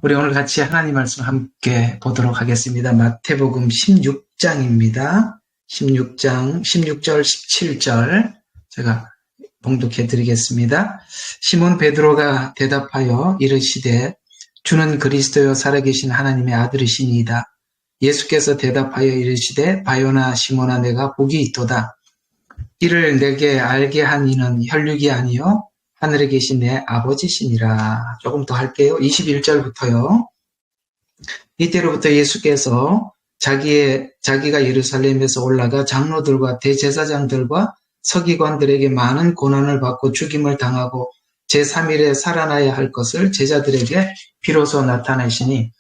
우리 오늘 같이 하나님 말씀 함께 보도록 하겠습니다. 마태복음 16장입니다. 16장 16절 17절 제가 봉독해 드리겠습니다. 시몬 베드로가 대답하여 이르시되 주는 그리스도요 살아계신 하나님의 아들이시니이다. 예수께서 대답하여 이르시되 바요나 시몬아 내가 복이 있도다. 이를 내게 알게 한 이는 혈육이 아니요 하늘에 계신 내 아버지시니라. 조금 더 할게요. 21절부터요. 이때로부터 예수께서 자기가 예루살렘에서 올라가 장로들과 대제사장들과 서기관들에게 많은 고난을 받고 죽임을 당하고 제3일에 살아나야 할 것을 제자들에게 비로소 나타내시니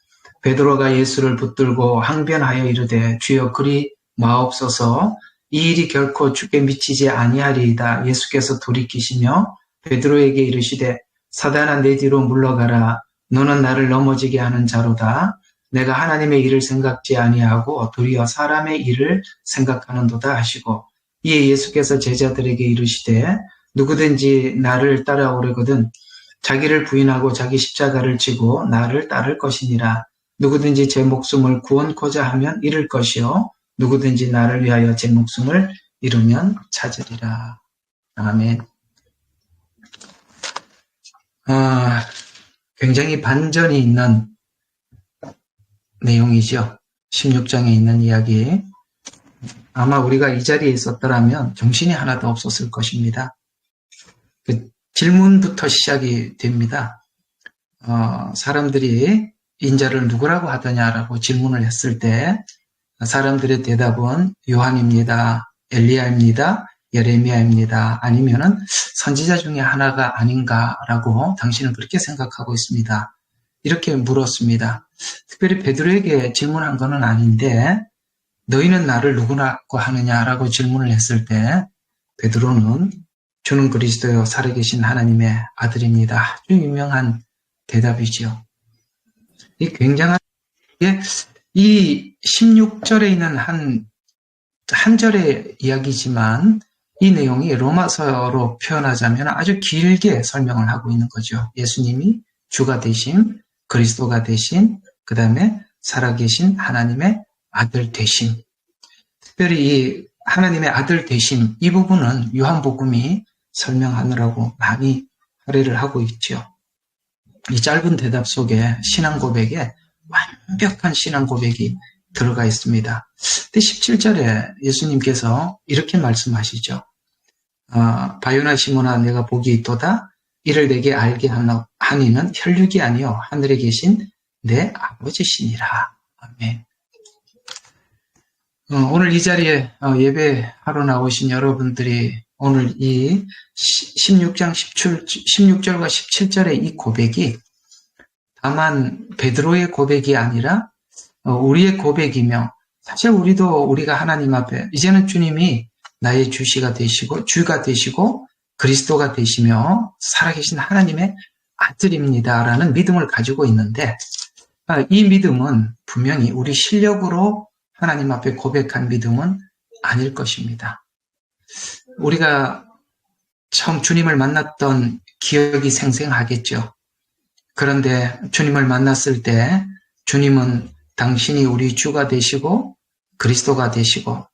베드로가 예수를 붙들고 항변하여 이르되 주여 그리 마옵소서 이 일이 결코 주께 미치지 아니하리이다. 예수께서 돌이키시며 베드로에게 이르시되 사단아 내 뒤로 물러가라. 너는 나를 넘어지게 하는 자로다. 내가 하나님의 일을 생각지 아니하고 도리어 사람의 일을 생각하는도다 하시고 이에 예수께서 제자들에게 이르시되 누구든지 나를 따라오려거든 자기를 부인하고 자기 십자가를 지고 나를 따를 것이니라. 누구든지 제 목숨을 구원코자 하면 잃을 것이요 누구든지 나를 위하여 제 목숨을 잃으면 찾으리라. 아멘. 굉장히 반전이 있는 내용이죠. 16장에 있는 이야기. 아마 우리가 이 자리에 있었더라면 정신이 하나도 없었을 것입니다. 그 질문부터 시작이 됩니다. 사람들이 인자를 누구라고 하더냐라고 질문을 했을 때 사람들의 대답은 요한입니다. 엘리야입니다. 예레미야입니다. 아니면은 선지자 중에 하나가 아닌가라고 당신은 그렇게 생각하고 있습니다. 이렇게 물었습니다. 특별히 베드로에게 질문한 것은 아닌데 너희는 나를 누구라고 하느냐라고 질문을 했을 때 베드로는 주는 그리스도요 살아계신 하나님의 아들입니다. 아주 유명한 대답이지요. 이 굉장한 이 16절에 있는 한 절의 이야기지만 이 내용이 로마서로 표현하자면 아주 길게 설명을 하고 있는 거죠. 예수님이 주가 되신, 그리스도가 되신, 그 다음에 살아계신 하나님의 아들 되심. 특별히 이 하나님의 아들 되심, 이 부분은 요한복음이 설명하느라고 많이 할애를 하고 있죠. 이 짧은 대답 속에 신앙 고백에 완벽한 신앙 고백이 들어가 있습니다. 근데 17절에 예수님께서 이렇게 말씀하시죠. 바요나 시몬아 내가 복이 있도다. 이를 내게 알게 한 이는 혈육이 아니요 하늘에 계신 내 아버지시니라. 아멘. 오늘 이 자리에 예배하러 나오신 여러분들이 오늘 이 16장 16절과 17절의 이 고백이 다만 베드로의 고백이 아니라 우리의 고백이며 사실 우리가 하나님 앞에 이제는 주님이 나의 주시가 되시고 주가 되시고 그리스도가 되시며 살아계신 하나님의 아들입니다라는 믿음을 가지고 있는데 이 믿음은 분명히 우리 실력으로 하나님 앞에 고백한 믿음은 아닐 것입니다. 우리가 처음 주님을 만났던 기억이 생생하겠죠. 그런데 주님을 만났을 때 주님은 당신이 우리 주가 되시고 그리스도가 되시고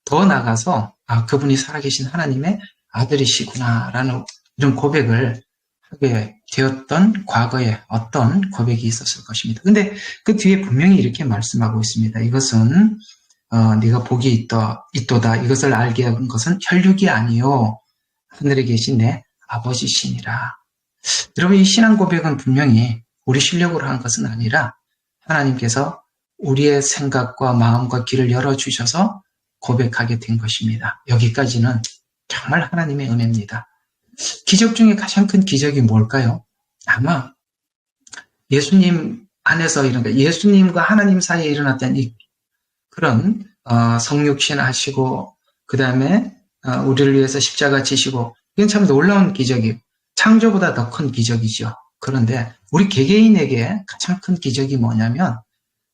더 나아가서 그분이 살아계신 하나님의 아들이시구나라는 이런 고백을 하게 되었던 과거에 어떤 고백이 있었을 것입니다. 근데 그 뒤에 분명히 이렇게 말씀하고 있습니다. 이것은 네가 복이 있도다. 이것을 알게 한 것은 혈육이 아니요 하늘에 계신 내 아버지시니라. 여러분 이 신앙 고백은 분명히 우리 실력으로 한 것은 아니라 하나님께서 우리의 생각과 마음과 길을 열어주셔서 고백하게 된 것입니다. 여기까지는 정말 하나님의 은혜입니다. 기적 중에 가장 큰 기적이 뭘까요? 아마 예수님 안에서 예수님과 하나님 사이에 일어났던 그런 성육신 하시고 그 다음에 우리를 위해서 십자가 지시고 이건 참 놀라운 기적이에요. 창조보다 더 큰 기적이죠. 그런데 우리 개개인에게 가장 큰 기적이 뭐냐면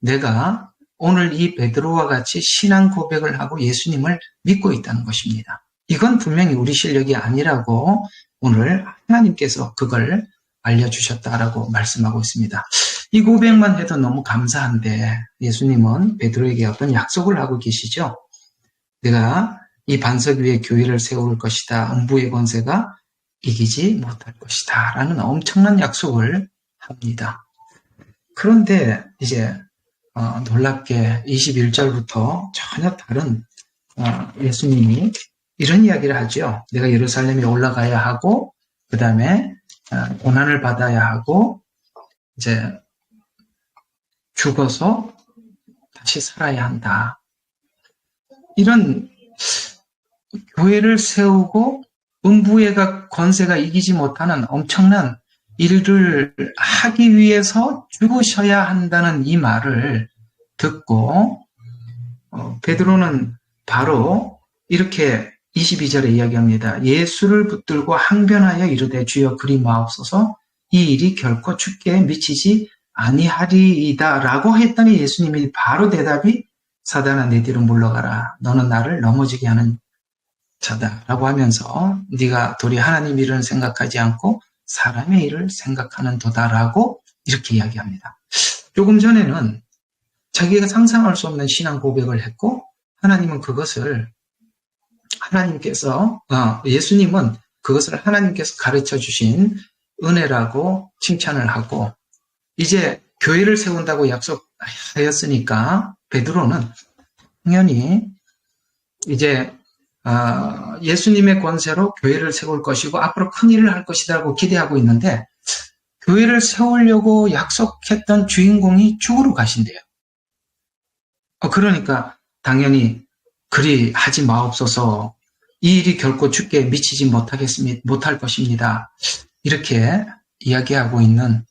내가 오늘 이 베드로와 같이 신앙 고백을 하고 예수님을 믿고 있다는 것입니다. 이건 분명히 우리 실력이 아니라고 오늘 하나님께서 그걸 알려주셨다라고 말씀하고 있습니다. 이 고백만 해도 너무 감사한데 예수님은 베드로에게 어떤 약속을 하고 계시죠. 내가 이 반석 위에 교회를 세울 것이다. 음부의 권세가 이기지 못할 것이다. 라는 엄청난 약속을 합니다. 그런데 이제 놀랍게 21절부터 전혀 다른 예수님이 이런 이야기를 하죠. 내가 예루살렘에 올라가야 하고 그 다음에 고난을 받아야 하고 이제 죽어서 다시 살아야 한다. 이런 교회를 세우고 음부의 권세가 이기지 못하는 엄청난 일을 하기 위해서 죽으셔야 한다는 이 말을 듣고 베드로는 바로 이렇게 22절에 이야기합니다. 예수를 붙들고 항변하여 이르되 주여 그리 마옵소서 이 일이 결코 죽게 미치지 아니하리이다 라고 했더니 예수님이 바로 대답이 사단아 내 뒤로 물러가라. 너는 나를 넘어지게 하는 자다 라고 하면서 네가 도리 하나님 일을 생각하지 않고 사람의 일을 생각하는 도다라고 이렇게 이야기합니다. 조금 전에는 자기가 상상할 수 없는 신앙 고백을 했고 하나님은 그것을 예수님은 그것을 하나님께서 가르쳐 주신 은혜라고 칭찬을 하고 이제 교회를 세운다고 약속하였으니까 베드로는 당연히 이제 예수님의 권세로 교회를 세울 것이고 앞으로 큰 일을 할 것이라고 기대하고 있는데 교회를 세우려고 약속했던 주인공이 죽으러 가신대요. 그러니까 당연히 그리 하지 마옵소서 이 일이 결코 죽게 미치지 못할 것입니다. 이렇게 이야기하고 있는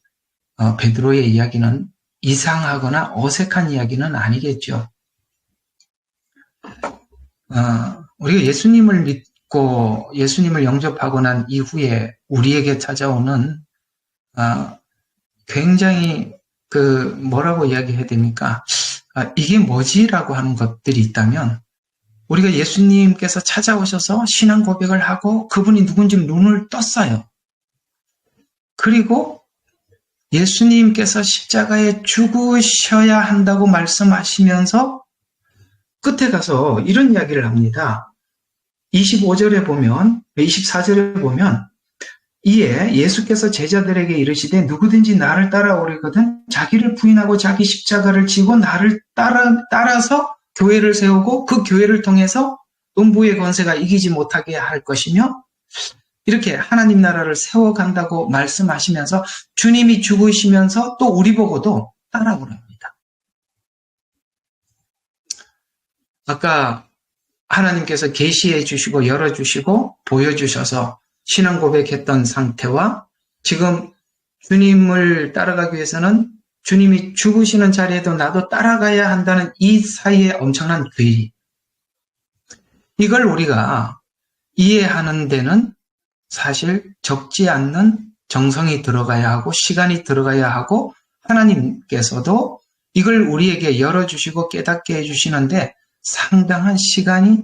베드로의 이야기는 이상하거나 어색한 이야기는 아니겠죠. 우리가 예수님을 믿고 예수님을 영접하고 난 이후에 우리에게 찾아오는 굉장히 뭐라고 이야기해야 됩니까? 이게 뭐지라고 하는 것들이 있다면 우리가 예수님께서 찾아오셔서 신앙 고백을 하고 그분이 누군지 눈을 떴어요. 그리고 예수님께서 십자가에 죽으셔야 한다고 말씀하시면서 끝에 가서 이런 이야기를 합니다. 24절에 보면, 24절에 보면 이에 예수께서 제자들에게 이르시되 누구든지 나를 따라오려거든 자기를 부인하고 자기 십자가를 지고 나를 따라서 교회를 세우고 그 교회를 통해서 음부의 권세가 이기지 못하게 할 것이며 이렇게 하나님 나라를 세워간다고 말씀하시면서 주님이 죽으시면서 또 우리 보고도 따라오라 합니다. 아까 하나님께서 계시해 주시고 열어주시고 보여주셔서 신앙 고백했던 상태와 지금 주님을 따라가기 위해서는 주님이 죽으시는 자리에도 나도 따라가야 한다는 이 사이에 엄청난 괴리. 이걸 우리가 이해하는 데는 사실 적지 않는 정성이 들어가야 하고 시간이 들어가야 하고 하나님께서도 이걸 우리에게 열어주시고 깨닫게 해주시는데 상당한 시간이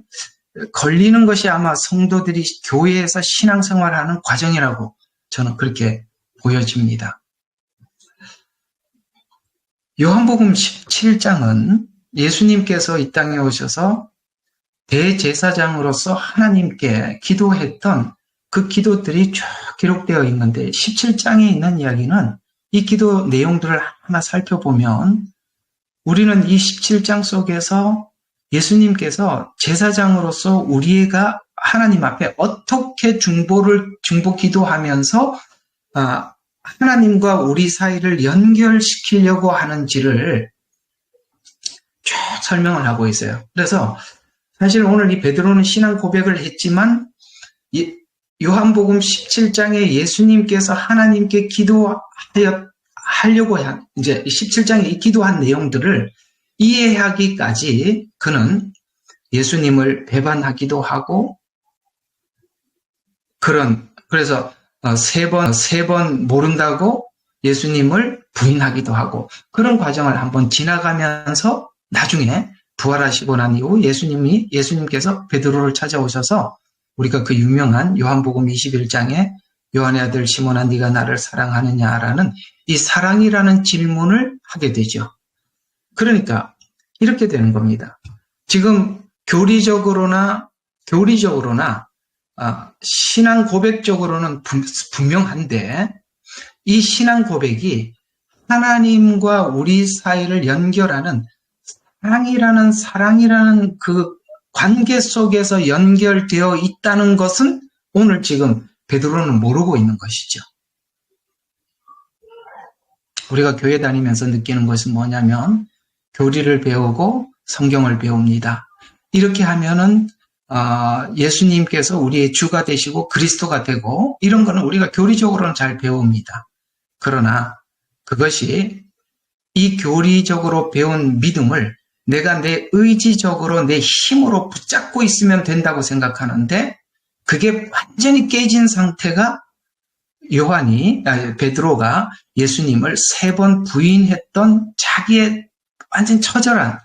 걸리는 것이 아마 성도들이 교회에서 신앙생활하는 과정이라고 저는 그렇게 보여집니다. 요한복음 17장은 예수님께서 이 땅에 오셔서 대제사장으로서 하나님께 기도했던 그 기도들이 쭉 기록되어 있는데 17장에 있는 이야기는 이 기도 내용들을 하나 살펴보면 우리는 이 17장 속에서 예수님께서 제사장으로서 우리가 하나님 앞에 어떻게 중보 기도하면서 하나님과 우리 사이를 연결시키려고 하는지를 쭉 설명을 하고 있어요. 그래서 사실 오늘 이 베드로는 신앙 고백을 했지만 요한복음 17장에 예수님께서 하나님께 하려고 이제 17장에 이 기도한 내용들을 이해하기까지 그는 예수님을 배반하기도 하고 그래서 세 번 모른다고 예수님을 부인하기도 하고 그런 과정을 한번 지나가면서 나중에 부활하시고 난 이후 예수님께서 베드로를 찾아오셔서 우리가 그 유명한 요한복음 21장에 요한의 아들 시몬아 네가 나를 사랑하느냐라는 이 사랑이라는 질문을 하게 되죠. 그러니까 이렇게 되는 겁니다. 지금 교리적으로나 신앙 고백적으로는 분명한데 이 신앙 고백이 하나님과 우리 사이를 연결하는 사랑이라는 그 관계 속에서 연결되어 있다는 것은 오늘 지금 베드로는 모르고 있는 것이죠. 우리가 교회 다니면서 느끼는 것은 뭐냐면 교리를 배우고 성경을 배웁니다. 이렇게 하면은 예수님께서 우리의 주가 되시고 그리스도가 되고 이런 거는 우리가 교리적으로는 잘 배웁니다. 그러나 그것이 이 교리적으로 배운 믿음을 내가 내 의지적으로 내 힘으로 붙잡고 있으면 된다고 생각하는데 그게 완전히 깨진 상태가 베드로가 예수님을 3번 부인했던 자기의 완전 처절한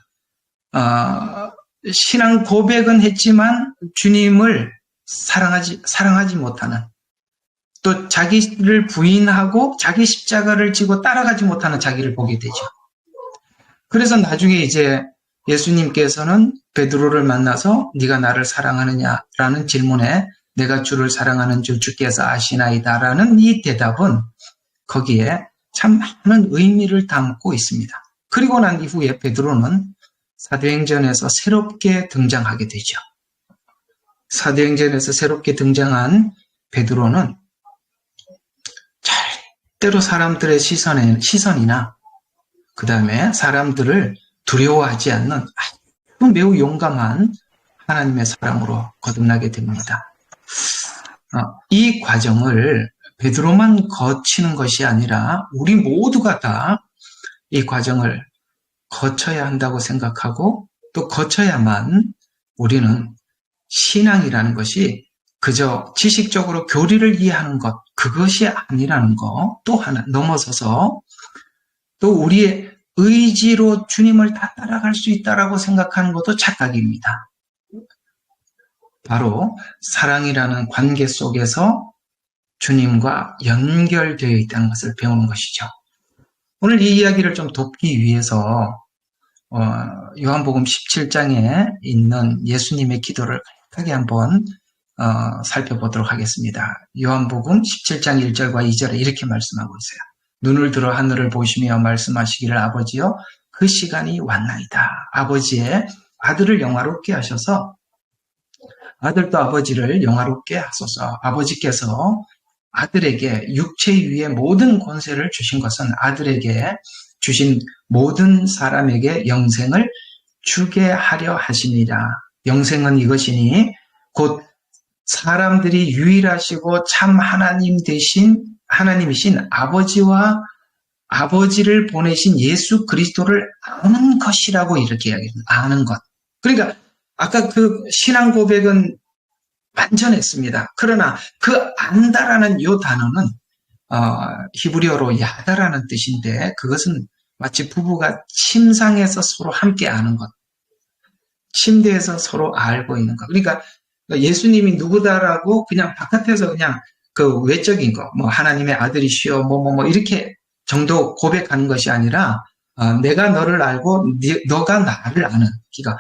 신앙 고백은 했지만 주님을 사랑하지 못하는 또 자기를 부인하고 자기 십자가를 지고 따라가지 못하는 자기를 보게 되죠. 그래서 나중에 이제 예수님께서는 베드로를 만나서 네가 나를 사랑하느냐라는 질문에 내가 주를 사랑하는 줄 주께서 아시나이다라는 이 대답은 거기에 참 많은 의미를 담고 있습니다. 그리고 난 이후에 베드로는 사도행전에서 새롭게 등장하게 되죠. 사도행전에서 새롭게 등장한 베드로는 절대로 사람들의 시선이나 그 다음에 사람들을 두려워하지 않는 아주 매우 용감한 하나님의 사랑으로 거듭나게 됩니다. 이 과정을 베드로만 거치는 것이 아니라 우리 모두가 다 이 과정을 거쳐야 한다고 생각하고 또 거쳐야만 우리는 신앙이라는 것이 그저 지식적으로 교리를 이해하는 것, 그것이 아니라는 거 또 하나 넘어서서 또 우리의 의지로 주님을 다 따라갈 수 있다라고 생각하는 것도 착각입니다. 바로 사랑이라는 관계 속에서 주님과 연결되어 있다는 것을 배우는 것이죠. 오늘 이 이야기를 좀 돕기 위해서 요한복음 17장에 있는 예수님의 기도를 간략하게 한번 살펴보도록 하겠습니다. 요한복음 17장 1절과 2절에 이렇게 말씀하고 있어요. 눈을 들어 하늘을 보시며 말씀하시기를 아버지여 그 시간이 왔나이다. 아버지의 아들을 영화롭게 하셔서 아들도 아버지를 영화롭게 하소서. 아버지께서 아들에게 육체 위에 모든 권세를 주신 것은 아들에게 주신 모든 사람에게 영생을 주게 하려 하시니라. 영생은 이것이니 곧 사람들이 유일하시고 참 하나님이신 아버지와 아버지를 보내신 예수 그리스도를 아는 것이라고 이렇게 이야기합니다. 아는 것. 그러니까 아까 그 신앙 고백은 완전했습니다. 그러나 그 안다라는 이 단어는 히브리어로 야다라는 뜻인데 그것은 마치 부부가 침상에서 서로 함께 아는 것, 침대에서 서로 알고 있는 것. 그러니까 예수님이 누구다라고 그냥 바깥에서 그냥 그 외적인 거, 뭐 하나님의 아들이시여, 뭐 이렇게 정도 고백하는 것이 아니라 내가 너를 알고 너가 나를 아는, 그러니까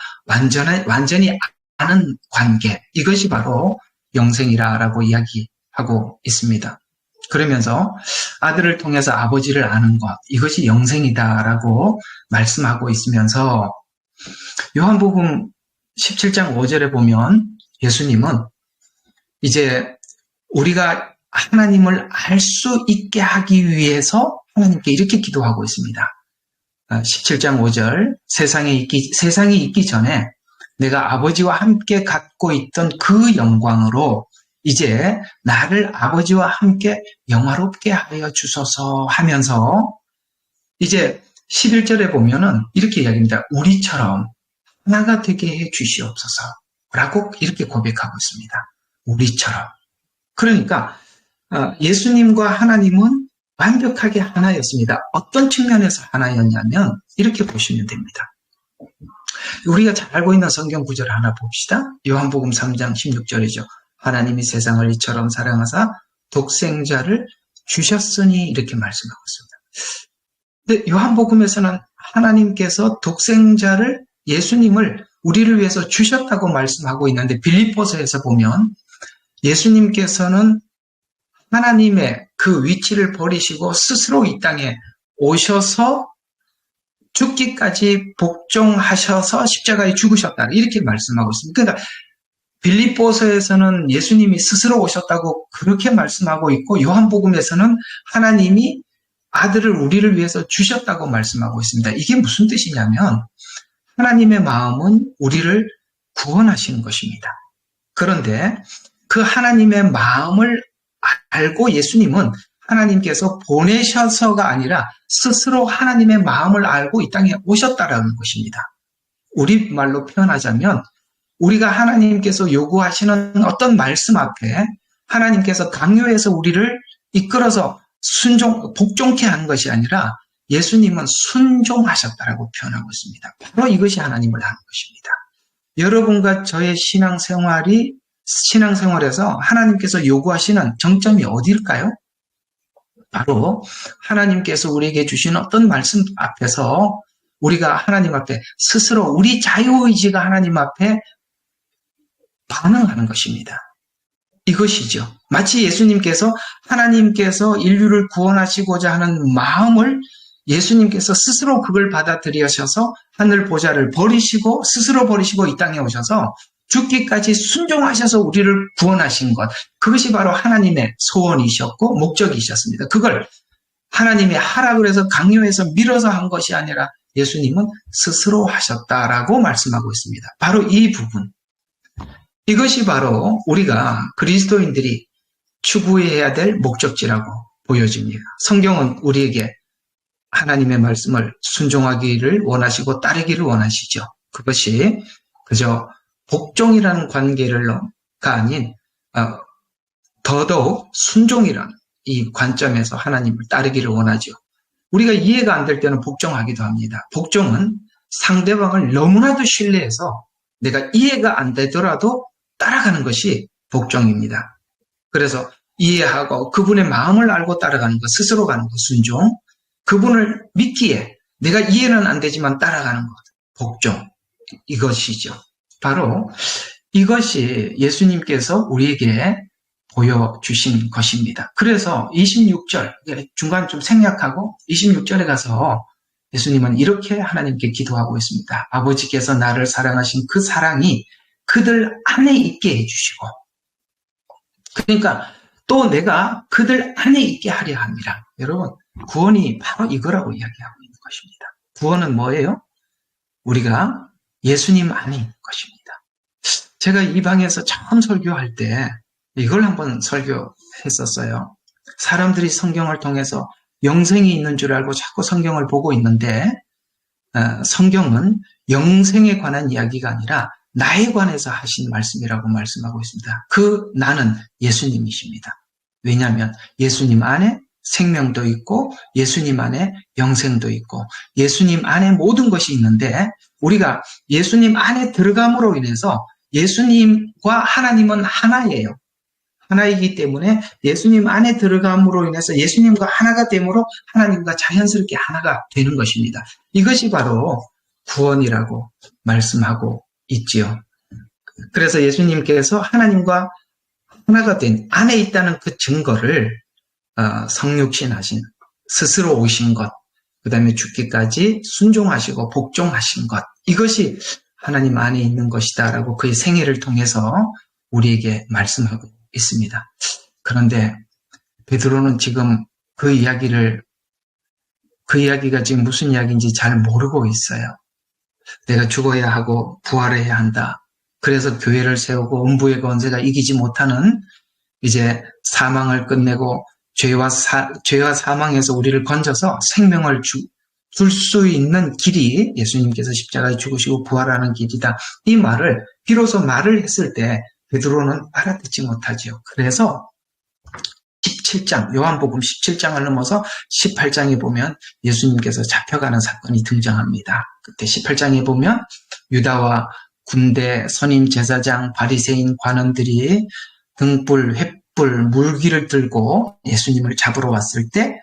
완전히 아는 관계, 이것이 바로 영생이라고 이야기하고 있습니다. 그러면서 아들을 통해서 아버지를 아는 것, 이것이 영생이다라고 말씀하고 있으면서 요한복음 17장 5절에 보면 예수님은 이제 우리가 하나님을 알 수 있게 하기 위해서 하나님께 이렇게 기도하고 있습니다. 17장 5절 세상이 있기 전에 내가 아버지와 함께 갖고 있던 그 영광으로 이제 나를 아버지와 함께 영화롭게 하여 주소서 하면서 이제 11절에 보면은 이렇게 이야기합니다. 우리처럼 하나가 되게 해 주시옵소서 라고 이렇게 고백하고 있습니다. 우리처럼. 그러니까 예수님과 하나님은 완벽하게 하나였습니다. 어떤 측면에서 하나였냐면 이렇게 보시면 됩니다. 우리가 잘 알고 있는 성경 구절 하나 봅시다. 요한복음 3장 16절이죠. 하나님이 세상을 이처럼 사랑하사 독생자를 주셨으니 이렇게 말씀하고 있습니다. 근데 요한복음에서는 하나님께서 독생자를, 예수님을 우리를 위해서 주셨다고 말씀하고 있는데, 빌립보서에서 보면 예수님께서는 하나님의 그 위치를 버리시고 스스로 이 땅에 오셔서 죽기까지 복종하셔서 십자가에 죽으셨다, 이렇게 말씀하고 있습니다. 그러니까 빌립보서에서는 예수님이 스스로 오셨다고 그렇게 말씀하고 있고, 요한복음에서는 하나님이 아들을 우리를 위해서 주셨다고 말씀하고 있습니다. 이게 무슨 뜻이냐면, 하나님의 마음은 우리를 구원하시는 것입니다. 그런데 그 하나님의 마음을 알고 예수님은 하나님께서 보내셔서가 아니라 스스로 하나님의 마음을 알고 이 땅에 오셨다라는 것입니다. 우리말로 표현하자면, 우리가 하나님께서 요구하시는 어떤 말씀 앞에 하나님께서 강요해서 우리를 이끌어서 복종케 하는 것이 아니라 예수님은 순종하셨다라고 표현하고 있습니다. 바로 이것이 하나님을 하는 것입니다. 여러분과 저의 신앙생활에서 하나님께서 요구하시는 정점이 어디일까요? 바로 하나님께서 우리에게 주신 어떤 말씀 앞에서 우리가 하나님 앞에 스스로 우리 자유의지가 하나님 앞에 반응하는 것입니다. 이것이죠. 마치 예수님께서 하나님께서 인류를 구원하시고자 하는 마음을 예수님께서 스스로 그걸 받아들이셔서 하늘 보좌를 버리시고 스스로 버리시고 이 땅에 오셔서 죽기까지 순종하셔서 우리를 구원하신 것, 그것이 바로 하나님의 소원이셨고 목적이셨습니다. 그걸 하나님이 하라고 해서 강요해서 밀어서 한 것이 아니라 예수님은 스스로 하셨다라고 말씀하고 있습니다. 바로 이 부분, 이것이 바로 우리가 그리스도인들이 추구해야 될 목적지라고 보여집니다. 성경은 우리에게 하나님의 말씀을 순종하기를 원하시고 따르기를 원하시죠. 그것이 그저 복종이라는 관계가 아닌 더더욱 순종이라는 이 관점에서 하나님을 따르기를 원하죠. 우리가 이해가 안 될 때는 복종하기도 합니다. 복종은 상대방을 너무나도 신뢰해서 내가 이해가 안 되더라도 따라가는 것이 복종입니다. 그래서 이해하고 그분의 마음을 알고 따라가는 것, 스스로 가는 것, 순종. 그분을 믿기에 내가 이해는 안 되지만 따라가는 것, 복종. 이것이죠. 바로 이것이 예수님께서 우리에게 보여주신 것입니다. 그래서 26절, 중간 좀 생략하고 26절에 가서 예수님은 이렇게 하나님께 기도하고 있습니다. 아버지께서 나를 사랑하신 그 사랑이 그들 안에 있게 해주시고, 그러니까 또 내가 그들 안에 있게 하려 합니다. 여러분, 구원이 바로 이거라고 이야기하고 있는 것입니다. 구원은 뭐예요? 우리가 예수님 안에 있는 것입니다. 제가 이 방에서 처음 설교할 때 이걸 한번 설교했었어요. 사람들이 성경을 통해서 영생이 있는 줄 알고 자꾸 성경을 보고 있는데, 성경은 영생에 관한 이야기가 아니라 나에 관해서 하신 말씀이라고 말씀하고 있습니다. 그 나는 예수님이십니다. 왜냐하면 예수님 안에 생명도 있고 예수님 안에 영생도 있고 예수님 안에 모든 것이 있는데, 우리가 예수님 안에 들어감으로 인해서 예수님과 하나님은 하나예요. 하나이기 때문에 예수님 안에 들어감으로 인해서 예수님과 하나가 되므로 하나님과 자연스럽게 하나가 되는 것입니다. 이것이 바로 구원이라고 말씀하고 있지요. 그래서 예수님께서 하나님과 하나가 된 안에 있다는 그 증거를 성육신하신, 스스로 오신 것, 그 다음에 죽기까지 순종하시고 복종하신 것, 이것이 하나님 안에 있는 것이다 라고 그의 생애를 통해서 우리에게 말씀하고 있습니다. 그런데 베드로는 지금 그 이야기가 지금 무슨 이야기인지 잘 모르고 있어요. 내가 죽어야 하고 부활해야 한다. 그래서 교회를 세우고 음부의 권세가 이기지 못하는 이제 사망을 끝내고 죄와 사망에서 우리를 건져서 생명을 줄 수 있는 길이 예수님께서 십자가에 죽으시고 부활하는 길이다. 이 말을 비로소 말을 했을 때 베드로는 알아듣지 못하지요. 그래서 17장, 요한복음 17장을 넘어서 18장에 보면 예수님께서 잡혀가는 사건이 등장합니다. 그때 18장에 보면 유다와 군대, 선임 제사장, 바리새인 관원들이 등불, 횃불, 물기를 들고 예수님을 잡으러 왔을 때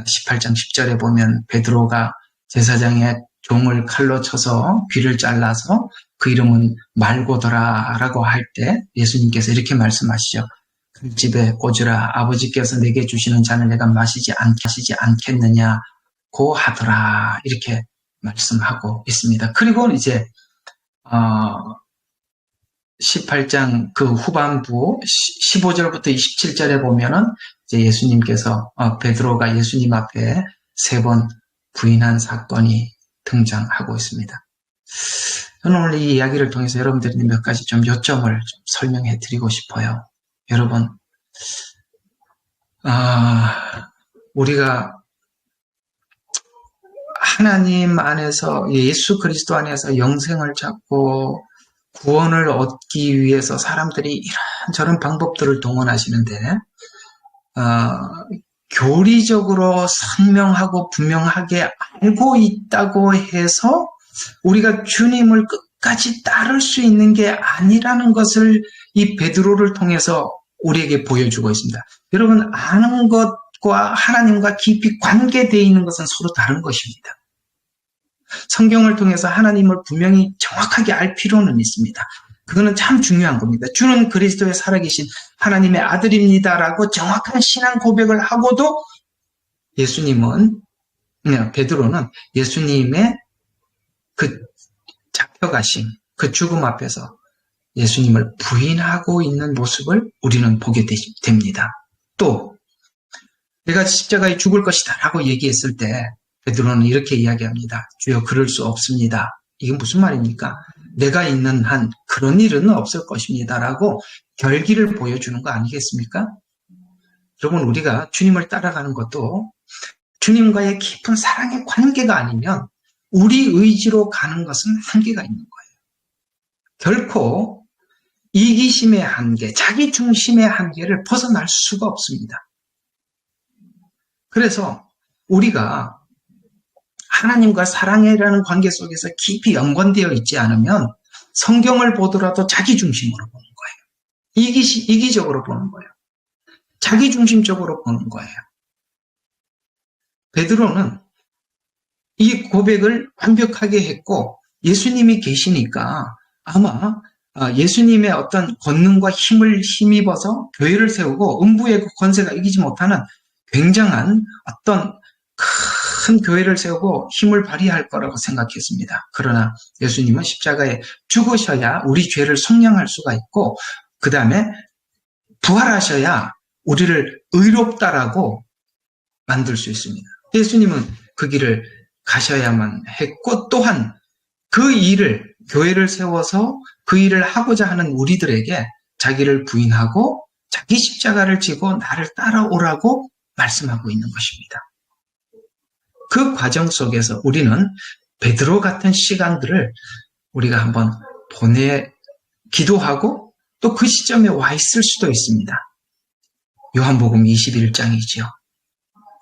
18장 10절에 보면 베드로가 제사장의 종을 칼로 쳐서 귀를 잘라서 그 이름은 말고더라라고 할 때 예수님께서 이렇게 말씀하시죠. 그 집에 꽂으라. 아버지께서 내게 주시는 잔을 내가 마시지 않겠느냐고 하더라. 이렇게 말씀하고 있습니다. 그리고 이제 18장 그 후반부 15절부터 27절에 보면은 이제 예수님께서 베드로가 예수님 앞에 3번 부인한 사건이 등장하고 있습니다. 저는 오늘 이 이야기를 통해서 여러분들이 몇 가지 좀 요점을 좀 설명해 드리고 싶어요. 여러분, 우리가 하나님 안에서 예수 그리스도 안에서 영생을 찾고 구원을 얻기 위해서 사람들이 이런저런 방법들을 동원하시는데 교리적으로 선명하고 분명하게 알고 있다고 해서 우리가 주님을 끝까지 따를 수 있는 게 아니라는 것을 이 베드로를 통해서 우리에게 보여주고 있습니다. 여러분, 아는 것과 하나님과 깊이 관계되어 있는 것은 서로 다른 것입니다. 성경을 통해서 하나님을 분명히 정확하게 알 필요는 있습니다. 그거는 참 중요한 겁니다. 주는 그리스도의 살아계신 하나님의 아들입니다라고 정확한 신앙 고백을 하고도 베드로는 예수님의 그 잡혀가신 그 죽음 앞에서 예수님을 부인하고 있는 모습을 우리는 보게 됩니다. 또 내가 십자가에 죽을 것이다 라고 얘기했을 때 베드로는 이렇게 이야기합니다. 주여, 그럴 수 없습니다. 이게 무슨 말입니까? 내가 있는 한 그런 일은 없을 것입니다 라고 결기를 보여주는 거 아니겠습니까? 여러분, 우리가 주님을 따라가는 것도 주님과의 깊은 사랑의 관계가 아니면 우리 의지로 가는 것은 한계가 있는 거예요. 결코 이기심의 한계, 자기 중심의 한계를 벗어날 수가 없습니다. 그래서 우리가 하나님과 사랑이라는 관계 속에서 깊이 연관되어 있지 않으면 성경을 보더라도 자기 중심으로 보는 거예요. 이기적으로 보는 거예요. 자기 중심적으로 보는 거예요. 베드로는 이 고백을 완벽하게 했고 예수님이 계시니까 아마 예수님의 어떤 권능과 힘을 힘입어서 교회를 세우고 음부의 권세가 이기지 못하는 굉장한 어떤 큰 교회를 세우고 힘을 발휘할 거라고 생각했습니다. 그러나 예수님은 십자가에 죽으셔야 우리 죄를 속량할 수가 있고 그 다음에 부활하셔야 우리를 의롭다라고 만들 수 있습니다. 예수님은 그 길을 가셔야만 했고 또한 그 일을 교회를 세워서 그 일을 하고자 하는 우리들에게 자기를 부인하고 자기 십자가를 지고 나를 따라오라고 말씀하고 있는 것입니다. 그 과정 속에서 우리는 베드로 같은 시간들을 우리가 한번 기도하고 또 그 시점에 와 있을 수도 있습니다. 요한복음 21장이지요.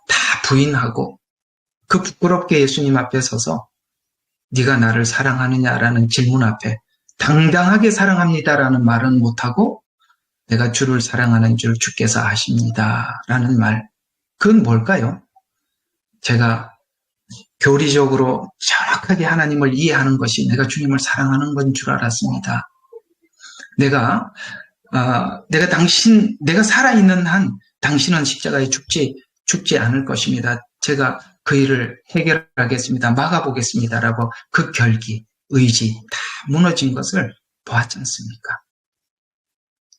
다 부인하고 그 부끄럽게 예수님 앞에 서서 네가 나를 사랑하느냐라는 질문 앞에 당당하게 사랑합니다라는 말은 못하고 내가 주를 사랑하는 줄 주께서 아십니다라는 말, 그건 뭘까요? 제가 교리적으로 정확하게 하나님을 이해하는 것이 내가 주님을 사랑하는 건 줄 알았습니다. 내가 살아있는 한 당신은 십자가에 죽지 않을 것입니다. 제가 그 일을 해결하겠습니다. 막아보겠습니다라고 그 결기, 의지 다 무너진 것을 보았지 않습니까?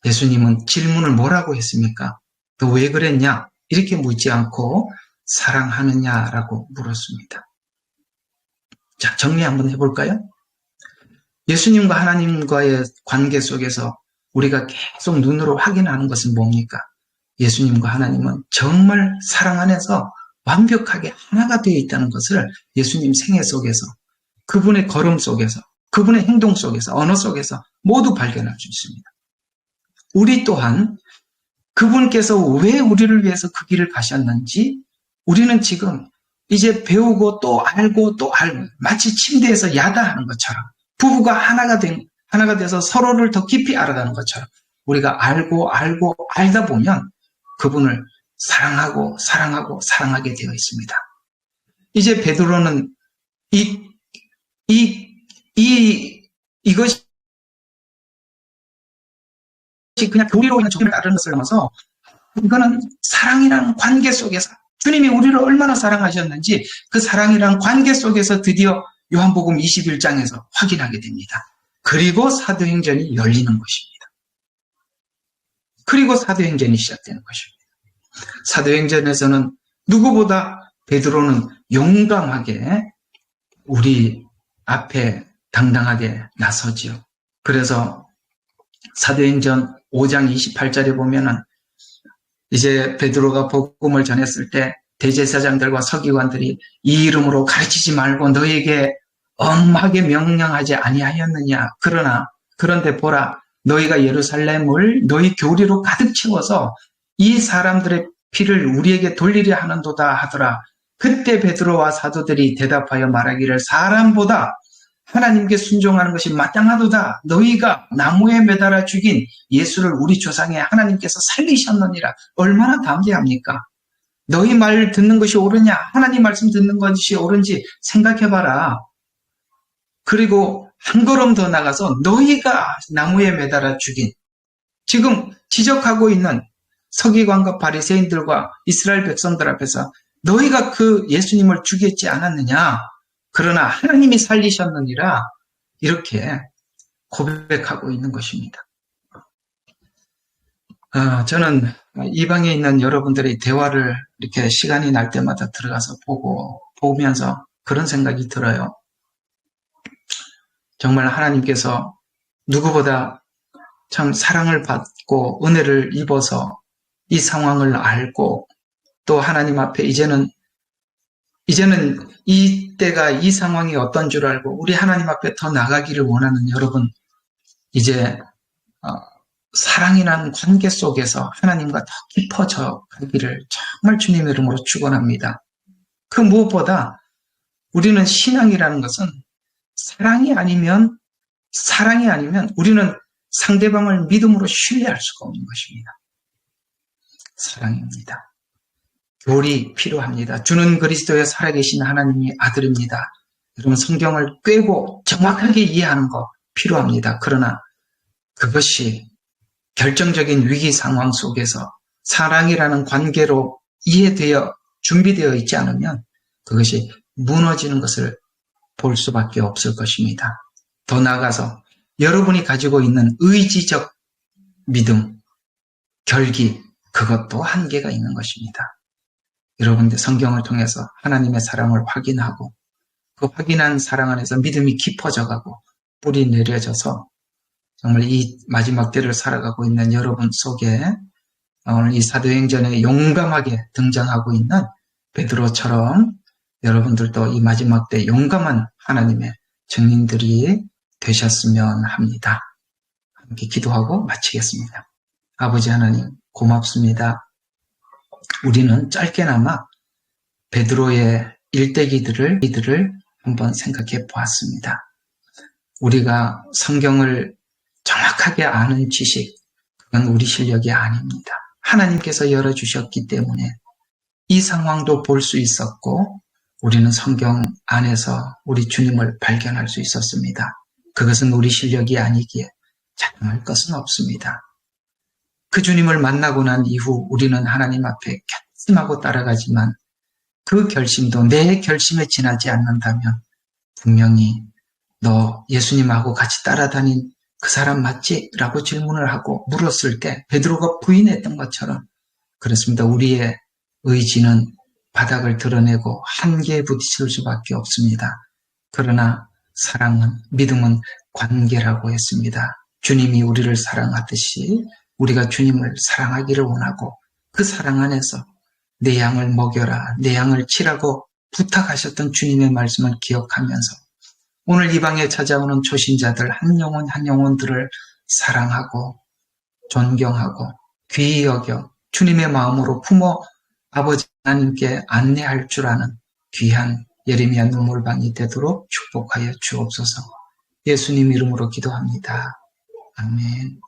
예수님은 질문을 뭐라고 했습니까? 너 왜 그랬냐? 이렇게 묻지 않고 사랑하느냐라고 물었습니다. 자, 정리 한번 해볼까요? 예수님과 하나님과의 관계 속에서 우리가 계속 눈으로 확인하는 것은 뭡니까? 예수님과 하나님은 정말 사랑 안에서 완벽하게 하나가 되어 있다는 것을 예수님 생애 속에서, 그분의 걸음 속에서, 그분의 행동 속에서, 언어 속에서 모두 발견할 수 있습니다. 우리 또한 그분께서 왜 우리를 위해서 그 길을 가셨는지 우리는 지금 이제 배우고 또 알고 마치 침대에서 야다하는 것처럼 부부가 하나가 돼서 서로를 더 깊이 알아가는 것처럼 우리가 알다 보면 그분을 사랑하고 사랑하고 사랑하게 되어 있습니다. 이제 베드로는 이것이 그냥 교리로 그냥 주님을 따르는 것을 넘어서 이거는 사랑이라는 관계 속에서 주님이 우리를 얼마나 사랑하셨는지 그 사랑이라는 관계 속에서 드디어 요한복음 21장에서 확인하게 됩니다. 그리고 사도행전이 열리는 것입니다. 그리고 사도행전이 시작되는 것입니다. 사도행전에서는 누구보다 베드로는 용감하게 우리 앞에 당당하게 나서지요. 그래서 사도행전 5장 28절에 보면은 이제 베드로가 복음을 전했을 때 대제사장들과 서기관들이 이 이름으로 가르치지 말고 너에게 엄하게 명령하지 아니하였느냐. 그런데 보라, 너희가 예루살렘을 너희 교리로 가득 채워서 이 사람들의 피를 우리에게 돌리려 하는도다 하더라. 그때 베드로와 사도들이 대답하여 말하기를 사람보다 하나님께 순종하는 것이 마땅하도다. 너희가 나무에 매달아 죽인 예수를 우리 조상의 하나님께서 살리셨느니라. 얼마나 담대합니까? 너희 말 듣는 것이 옳으냐? 하나님 말씀 듣는 것이 옳은지 생각해봐라. 그리고 한 걸음 더 나가서 너희가 나무에 매달아 죽인, 지금 지적하고 있는 서기관과 바리새인들과 이스라엘 백성들 앞에서 너희가 그 예수님을 죽였지 않았느냐? 그러나 하나님이 살리셨느니라. 이렇게 고백하고 있는 것입니다. 저는 이 방에 있는 여러분들의 대화를 이렇게 시간이 날 때마다 들어가서 보면서 그런 생각이 들어요. 정말 하나님께서 누구보다 참 사랑을 받고 은혜를 입어서 이 상황을 알고 또 하나님 앞에 이제는 이때가 이 상황이 어떤 줄 알고 우리 하나님 앞에 더 나가기를 원하는 여러분, 이제 사랑이라는 관계 속에서 하나님과 더 깊어져 가기를 정말 주님의 이름으로 축원합니다. 그 무엇보다 우리는 신앙이라는 것은 사랑이 아니면 우리는 상대방을 믿음으로 신뢰할 수가 없는 것입니다. 사랑입니다. 교리 필요합니다. 주는 그리스도의 살아계신 하나님의 아들입니다. 여러분 성경을 꿰고 정확하게 이해하는 거 필요합니다. 그러나 그것이 결정적인 위기 상황 속에서 사랑이라는 관계로 준비되어 있지 않으면 그것이 무너지는 것을 볼 수밖에 없을 것입니다. 더 나아가서 여러분이 가지고 있는 의지적 믿음, 결기, 그것도 한계가 있는 것입니다. 여러분들 성경을 통해서 하나님의 사랑을 확인하고 그 확인한 사랑 안에서 믿음이 깊어져가고 뿌리 내려져서 정말 이 마지막 때를 살아가고 있는 여러분 속에 오늘 이 사도행전에 용감하게 등장하고 있는 베드로처럼 여러분들도 이 마지막 때 용감한 하나님의 증인들이 되셨으면 합니다. 함께 기도하고 마치겠습니다. 아버지 하나님 고맙습니다. 우리는 짧게나마 베드로의 일대기들을 한번 생각해 보았습니다. 우리가 성경을 정확하게 아는 지식, 그건 우리 실력이 아닙니다. 하나님께서 열어주셨기 때문에 이 상황도 볼 수 있었고 우리는 성경 안에서 우리 주님을 발견할 수 있었습니다. 그것은 우리 실력이 아니기에 자랑할 것은 없습니다. 그 주님을 만나고 난 이후 우리는 하나님 앞에 결심하고 따라가지만 그 결심도 내 결심에 지나지 않는다면 분명히 너 예수님하고 같이 따라다닌 그 사람 맞지? 라고 질문을 하고 물었을 때 베드로가 부인했던 것처럼 그렇습니다. 우리의 의지는 바닥을 드러내고 한계에 부딪힐 수밖에 없습니다. 그러나 사랑은, 믿음은 관계라고 했습니다. 주님이 우리를 사랑하듯이 우리가 주님을 사랑하기를 원하고 그 사랑 안에서 내 양을 먹여라, 내 양을 치라고 부탁하셨던 주님의 말씀을 기억하면서 오늘 이 방에 찾아오는 초신자들 한 영혼 한 영혼들을 사랑하고 존경하고 귀히 여겨 주님의 마음으로 품어 아버지 하나님께 안내할 줄 아는 귀한 예레미야 눈물방이 되도록 축복하여 주옵소서. 예수님 이름으로 기도합니다. 아멘.